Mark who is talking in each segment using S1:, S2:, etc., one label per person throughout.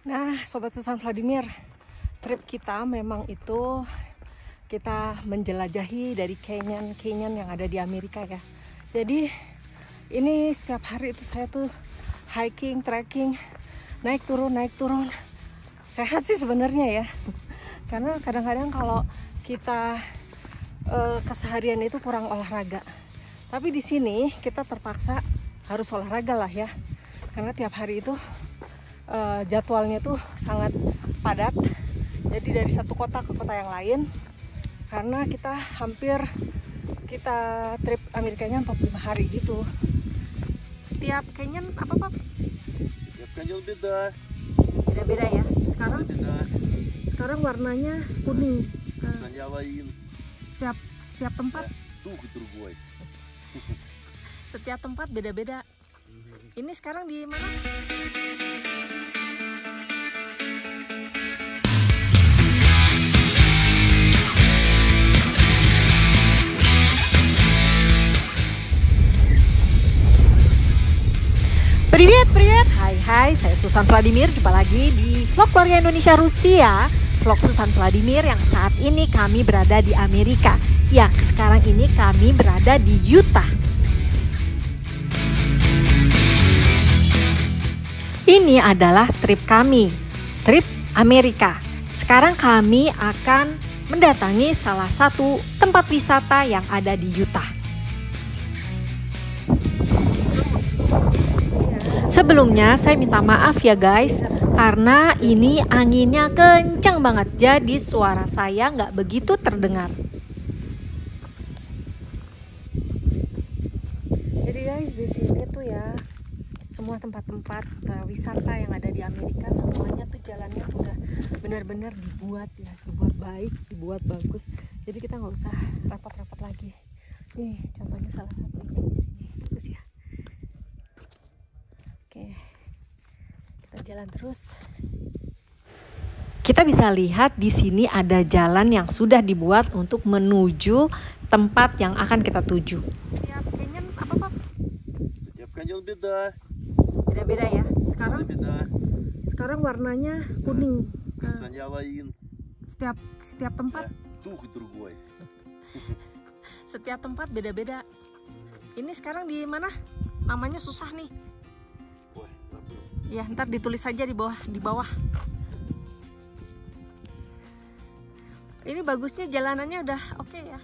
S1: Nah, Sobat Susan Vladimir, trip kita memang itu kita menjelajahi dari canyon yang ada di Amerika ya. Jadi ini setiap hari itu saya tuh hiking, trekking, naik turun. Sehat sih sebenarnya ya. Karena kadang-kadang kalau kita keseharian itu kurang olahraga. Tapi di sini kita terpaksa harus olahraga lah ya. Karena tiap hari itu jadwalnya tuh sangat padat. Jadi dari satu kota ke kota yang lain. Karena kita trip Amerikanya 45 hari gitu. Tiap canyon apa Pak?
S2: Tiap canyon beda.
S1: Beda-beda ya.
S2: Beda.
S1: Sekarang warnanya kuning.
S2: Nyalain.
S1: Setiap tempat.
S2: Tuh другой.
S1: Setiap tempat beda-beda. Ini sekarang di mana? Привет! Hai, saya Susan Vladimir. Jumpa lagi di vlog keluarga Indonesia Rusia. Vlog Susan Vladimir yang saat ini kami berada di Amerika. Ya, sekarang ini kami berada di Utah. Ini adalah trip kami, trip Amerika. Sekarang kami akan mendatangi salah satu tempat wisata yang ada di Utah. Sebelumnya saya minta maaf ya guys, karena ini anginnya kencang banget, jadi suara saya nggak begitu terdengar. Jadi guys, di sini tuh ya semua tempat-tempat wisata yang ada di Amerika semuanya tuh jalannya tuh udah benar-benar dibuat baik, dibuat bagus. Jadi kita nggak usah repot-repot lagi. Nih contohnya salah satunya di sini, bagus ya. Oke, kita jalan terus. Kita bisa lihat di sini ada jalan yang sudah dibuat untuk menuju tempat yang akan kita tuju. Setiap canyon apa Pak?
S2: Setiap canyon beda.
S1: Beda-beda ya.
S2: Beda.
S1: Sekarang warnanya kuning.
S2: Nyalain.
S1: Setiap tempat.
S2: Tuh другой.
S1: Setiap tempat beda-beda. Ini sekarang di mana? Namanya susah nih. Ya, ntar ditulis saja di bawah. Ini bagusnya jalanannya udah oke ya.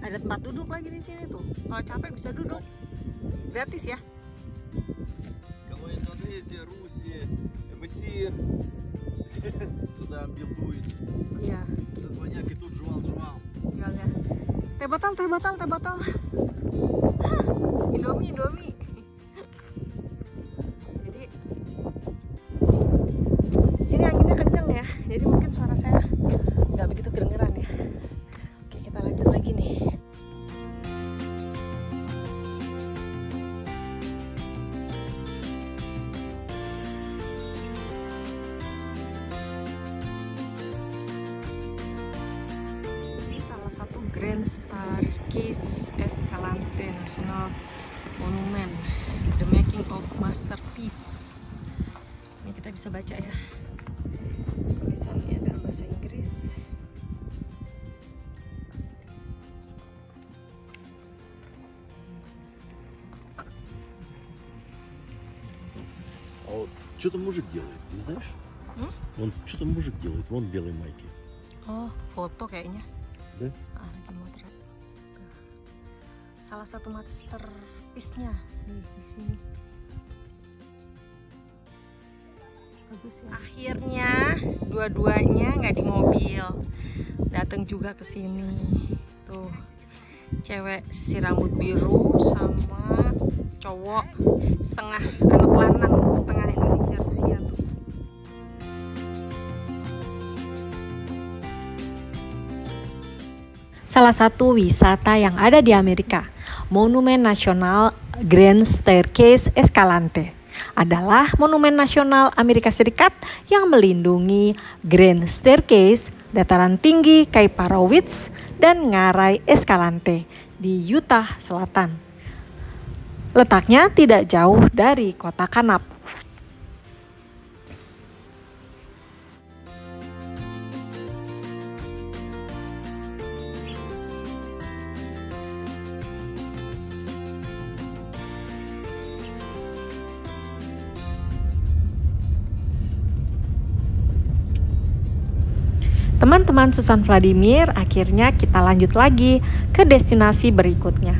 S1: Ada tempat duduk lagi di sini tuh. Kalau capek bisa duduk. Gratis ya.
S2: Kalau Indonesia, Rusia, Mesir, sudah ambil duit.
S1: Iya.
S2: Banyak itu jual.
S1: Jual ya. Teh botol. Indomie. Sini anginnya kenceng ya, jadi mungkin suara saya nggak begitu kedengeran ya. Oke, kita lanjut lagi nih. Ini salah satu Grand Staircase Escalante National Monument, The Making of Masterpiece. Ini kita bisa baca ya. Tulisannya dalam bahasa Inggris.
S2: А вот что-то мужик делает, не знаешь? Вон что-то мужик делает, вон в белой майке.
S1: Oh, foto kayaknya.
S2: Да?
S1: Lagi motret. Salah satu masterpiece-nya di sini. Bagus ya. Akhirnya dua-duanya nggak di mobil, datang juga ke sini. Tuh, cewek si rambut biru sama cowok setengah anak lanang, setengah Indonesia Rusia tuh. Salah satu wisata yang ada di Amerika, Monumen Nasional Grand Staircase Escalante, adalah monumen nasional Amerika Serikat yang melindungi Grand Staircase, dataran tinggi Kaiparowitz, dan Ngarai Escalante di Utah Selatan. Letaknya tidak jauh dari kota Kanab. teman-teman Susan Vladimir, akhirnya kita lanjut lagi ke destinasi berikutnya.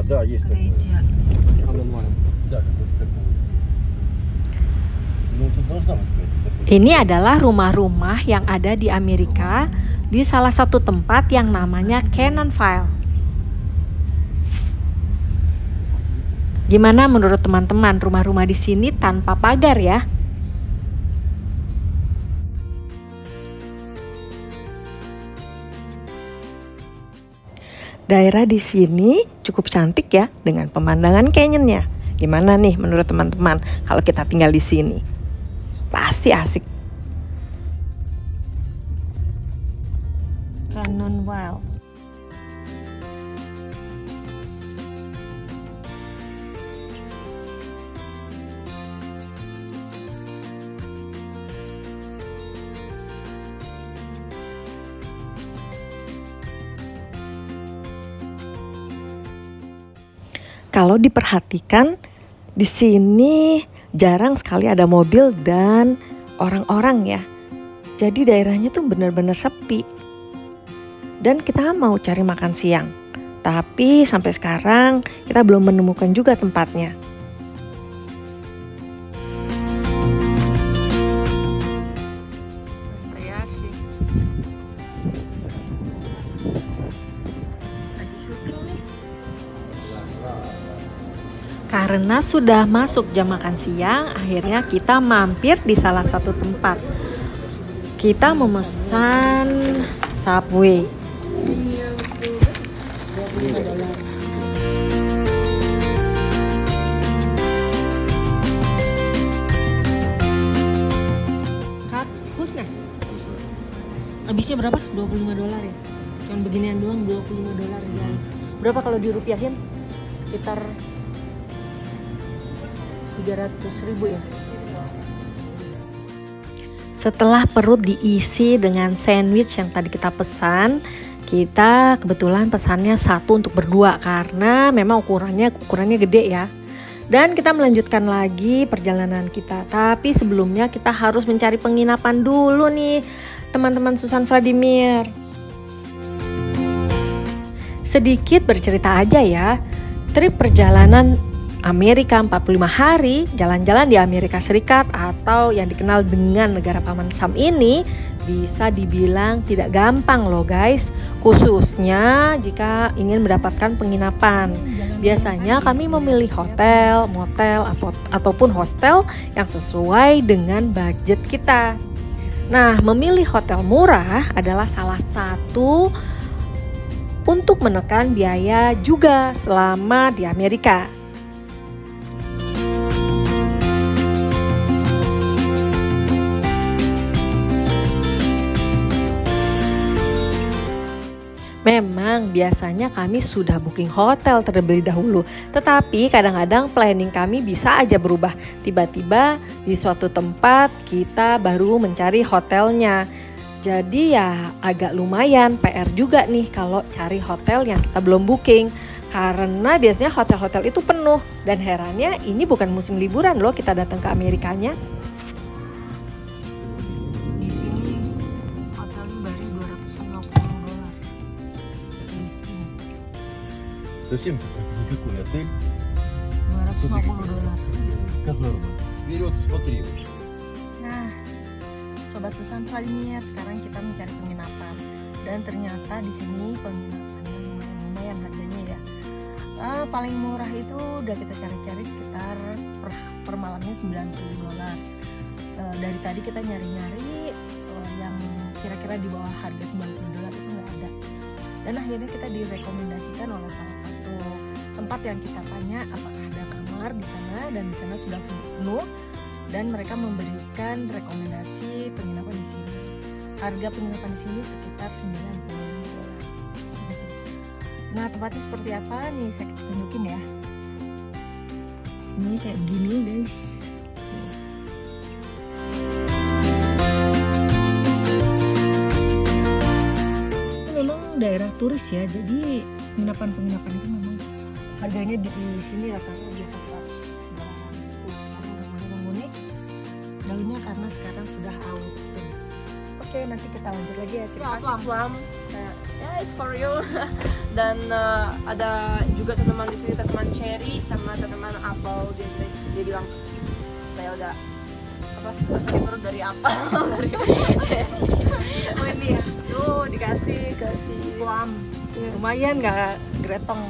S2: Да, есть такое. Да, ну, тут должна быть какая-то.
S1: Ini adalah rumah-rumah yang ada di Amerika di salah satu tempat yang namanya Cannonville. Gimana menurut teman-teman rumah-rumah di sini tanpa pagar ya? Daerah di sini cukup cantik ya dengan pemandangan canyonnya. Gimana nih menurut teman-teman kalau kita tinggal di sini? Pasti asik. Cannonville. Kalau diperhatikan di sini jarang sekali ada mobil dan orang-orang ya. Jadi daerahnya tuh benar-benar sepi. Dan kita mau cari makan siang. Tapi sampai sekarang kita belum menemukan juga tempatnya. Karena sudah masuk jam makan siang, akhirnya kita mampir di salah satu tempat. Kita memesan Subway. Habisnya berapa? $25 ya? Cuman beginian doang $25 guys. Berapa kalau dirupiahin? Sekitar 300.000 ya. Setelah perut diisi dengan sandwich yang tadi kita pesan, kita kebetulan pesannya satu untuk berdua karena memang ukurannya gede ya. Dan kita melanjutkan lagi perjalanan kita. Tapi sebelumnya kita harus mencari penginapan dulu nih, teman-teman Susan Vladimir. Sedikit bercerita aja ya, trip perjalanan Amerika 45 hari jalan-jalan di Amerika Serikat atau yang dikenal dengan negara Paman Sam ini bisa dibilang tidak gampang loh guys, khususnya jika ingin mendapatkan penginapan. Biasanya kami memilih hotel, motel, ataupun hostel yang sesuai dengan budget kita. Nah, memilih hotel murah adalah salah satu untuk menekan biaya juga selama di Amerika. Memang biasanya kami sudah booking hotel terlebih dahulu, tetapi kadang-kadang planning kami bisa aja berubah. Tiba-tiba di suatu tempat kita baru mencari hotelnya. Jadi ya agak lumayan PR juga nih kalau cari hotel yang kita belum booking. Karena biasanya hotel-hotel itu penuh. Dan herannya ini bukan musim liburan loh kita datang ke Amerikanya. Di sini hotelnya baru $250.
S2: Совсем никакой отель.
S1: $250.
S2: Казарма. Вперед, смотри.
S1: Nah, Sobat Susan Vladimir, sekarang kita mencari penginapan. Dan ternyata di sini penginapannya lumayan harganya ya. Paling murah itu udah kita cari-cari sekitar per malamnya $90. Dari tadi kita nyari-nyari yang kira-kira di bawah harga $90 itu nggak ada. Dan akhirnya kita direkomendasikan oleh salah satu tempat yang kita tanya apakah ada kamar di sana, dan di sana sudah penuh, dan mereka memberikan rekomendasi penginapan di sini. Harga penginapan di sini sekitar $95. Nah, tempatnya seperti apa nih, saya tunjukin ya. Ini kayak gini guys. Ini memang daerah turis ya, jadi penginapan itu memang harganya di sini rata-rata di atas 100. Sekarang udah mulai mengunik daunnya karena sekarang sudah autumn. Oke, nanti kita lanjut lagi ya.
S3: Ya, plum. Ya, it's for you. Dan ada juga tanaman di sini, tanaman cherry sama tanaman apel. Dia bilang saya udah sakit perut dari apel, dari cherry.
S1: Oh ini ya, tuh dikasih plum. Lumayan nggak gretong.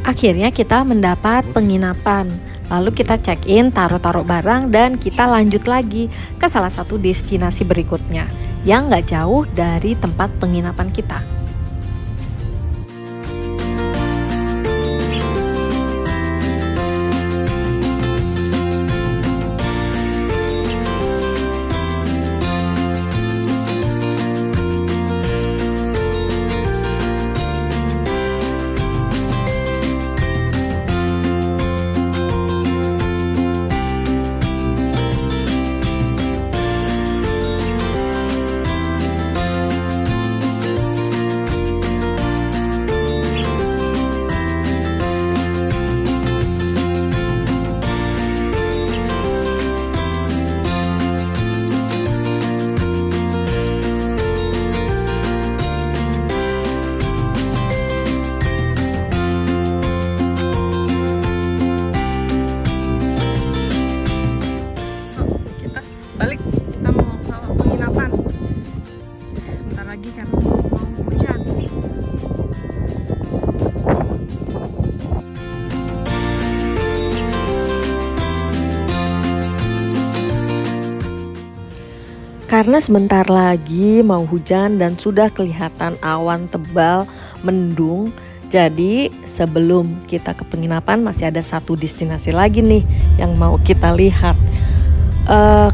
S4: Akhirnya kita mendapat penginapan. Lalu kita check-in, taruh-taruh barang, dan kita lanjut lagi ke salah satu destinasi berikutnya yang nggak jauh dari tempat penginapan kita. Karena sebentar lagi mau hujan dan sudah kelihatan awan tebal mendung. Jadi sebelum kita ke penginapan masih ada satu destinasi lagi nih yang mau kita lihat.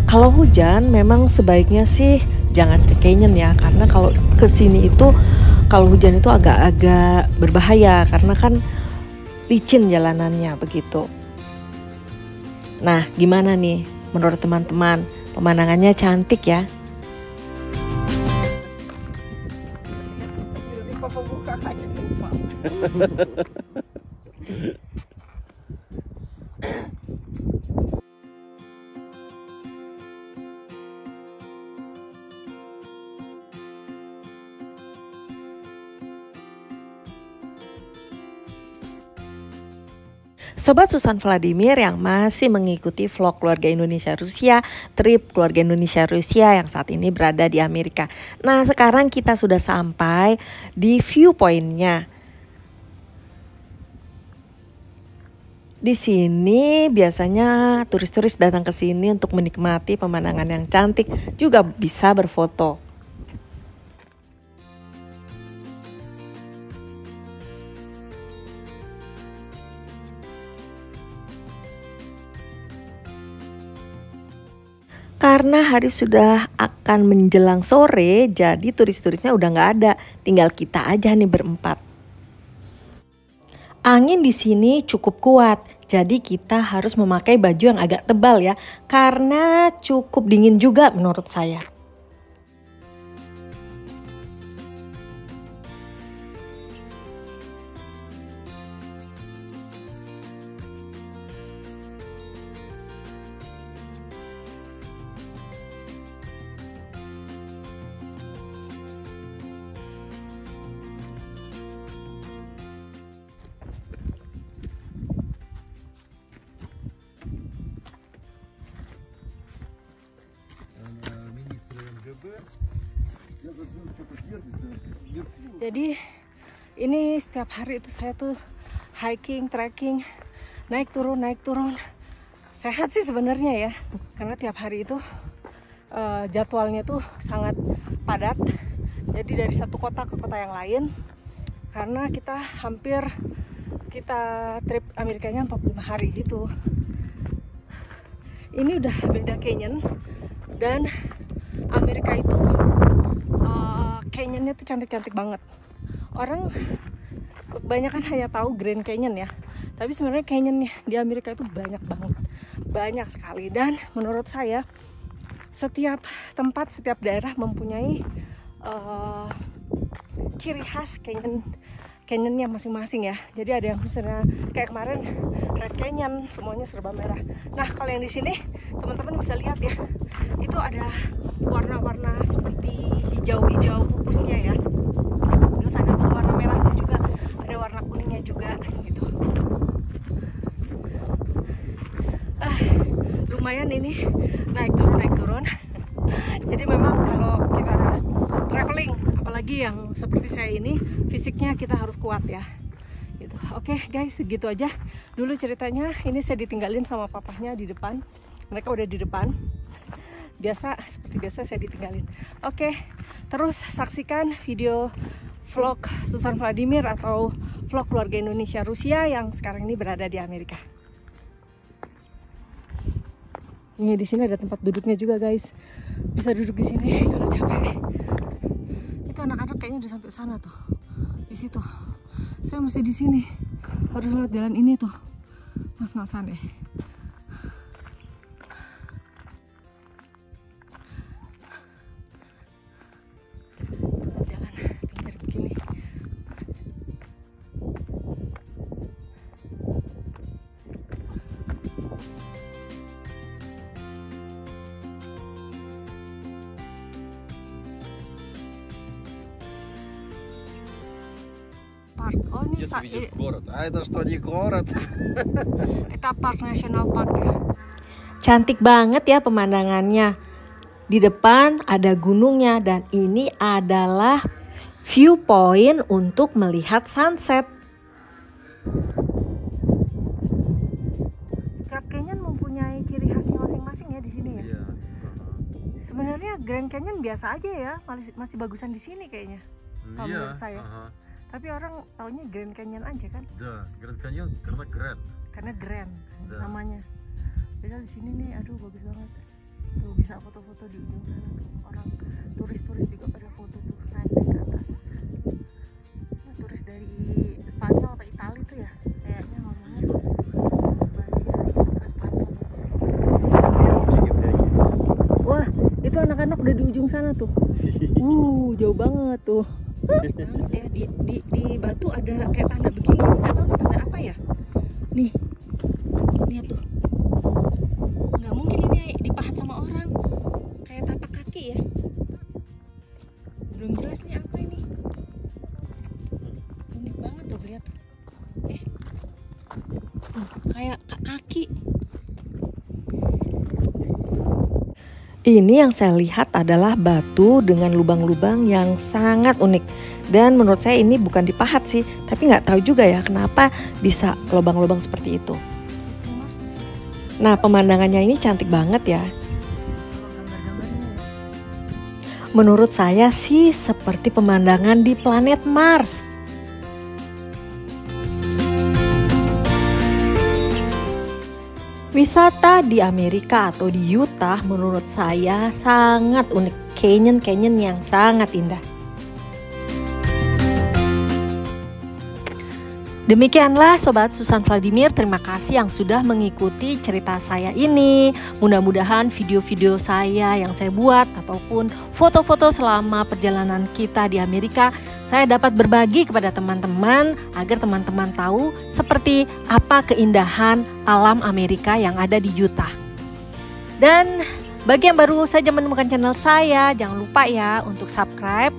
S4: Kalau hujan memang sebaiknya sih jangan ke canyon ya, karena kalau ke sini itu kalau hujan itu agak-agak berbahaya karena kan licin jalanannya begitu. Nah, gimana nih menurut teman-teman? Pemandangannya cantik ya. Sobat Susan Vladimir yang masih mengikuti vlog keluarga Indonesia Rusia, trip keluarga Indonesia Rusia yang saat ini berada di Amerika. Nah, sekarang kita sudah sampai di viewpointnya. Di sini biasanya turis-turis datang ke sini untuk menikmati pemandangan yang cantik, juga bisa berfoto. Karena hari sudah akan menjelang sore, jadi turis-turisnya udah nggak ada, tinggal kita aja nih berempat. Angin di sini cukup kuat, jadi kita harus memakai baju yang agak tebal ya, karena cukup dingin juga menurut saya.
S1: Jadi ini setiap hari itu saya tuh hiking, trekking, naik turun. Sehat sih sebenarnya ya, karena tiap hari itu jadwalnya tuh sangat padat. Jadi dari satu kota ke kota yang lain, karena kita trip Amerikanya 45 hari gitu. ini udah beda canyon. Dan Amerika itu canyonnya tuh cantik-cantik banget. Orang kebanyakan hanya tahu Grand Canyon ya, tapi sebenarnya canyonnya di Amerika itu banyak banget, banyak sekali. Dan menurut saya setiap tempat, setiap daerah mempunyai ciri khas canyonnya masing-masing ya. Jadi ada yang misalnya kayak kemarin Red Canyon, semuanya serba merah. Nah kalau yang di sini teman-teman bisa lihat ya, itu ada warna-warna seperti hijau-hijau pupusnya ya. Terus ada warna merahnya juga, ada warna kuningnya juga gitu. Lumayan ini naik turun. Jadi memang kalau kita traveling, apalagi yang seperti saya ini, fisiknya kita harus kuat ya. Gitu. Oke guys, segitu aja dulu ceritanya. Ini saya ditinggalin sama papahnya di depan. Mereka udah di depan. Seperti biasa saya ditinggalin. Oke, terus saksikan video vlog Susan Vladimir atau vlog keluarga Indonesia Rusia yang sekarang ini berada di Amerika. Ini di sini ada tempat duduknya juga guys. Bisa duduk di sini kalau capek. Itu anak-anak kayaknya udah sampai sana tuh. Di situ. Saya masih di sini. Harus lewat jalan ini tuh. Mas-masan deh. Lewat jalan pinggir begini. Oh ini
S2: Где ты видишь город? А это что, не город?
S1: Eta Park National Park ya.
S4: Cantik banget ya pemandangannya. Di depan ada gunungnya dan ini adalah viewpoint untuk melihat sunset.
S1: Setiap canyon mempunyai ciri khasnya masing-masing ya di sini ya.
S2: Iya.
S1: Sebenarnya Grand Canyon biasa aja ya, masih bagusan di sini kayaknya. Kalau menurut saya. Tapi orang taunya Grand Canyon aja kan?
S2: Да, Grand Canyon karena grand.
S1: Karena grand
S2: Да.
S1: namanya. Padahal di sini nih, aduh bagus banget. Tuh bisa foto-foto di ujung sana tuh. Orang turis-turis juga pada foto tuh naik ke atas. Nah, turis dari Spanyol apa Italia tuh ya? Kayaknya ngomongnya Wah, itu anak-anak udah di ujung sana tuh. Jauh banget tuh. Ya, di batu ada kayak tanda begini, nggak tahu tanda apa ya. Nih, lihat tuh. Nggak mungkin ini dipahat sama orang. Kayak tapak kaki ya. Belum jelas nih apa ini. Unik banget tuh, lihat tuh. Kayak kaki.
S4: Ini yang saya lihat adalah batu dengan lubang-lubang yang sangat unik. Dan menurut saya ini bukan dipahat sih, tapi nggak tahu juga ya kenapa bisa lubang-lubang seperti itu. Nah pemandangannya ini cantik banget ya. Menurut saya sih seperti pemandangan di planet Mars. Wisata di Amerika atau di Utah menurut saya sangat unik. Canyon-canyon yang sangat indah. Demikianlah Sobat Susan Vladimir, terima kasih yang sudah mengikuti cerita saya ini. Mudah-mudahan video-video saya yang saya buat ataupun foto-foto selama perjalanan kita di Amerika saya dapat berbagi kepada teman-teman agar teman-teman tahu seperti apa keindahan alam Amerika yang ada di Utah. Dan bagi yang baru saja menemukan channel saya, jangan lupa ya untuk subscribe.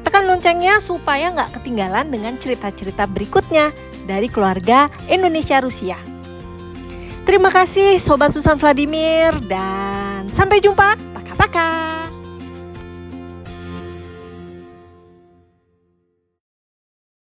S4: Tekan loncengnya supaya nggak ketinggalan dengan cerita-cerita berikutnya dari keluarga Indonesia Rusia. Terima kasih Sobat Susan Vladimir dan sampai jumpa. Paka-paka.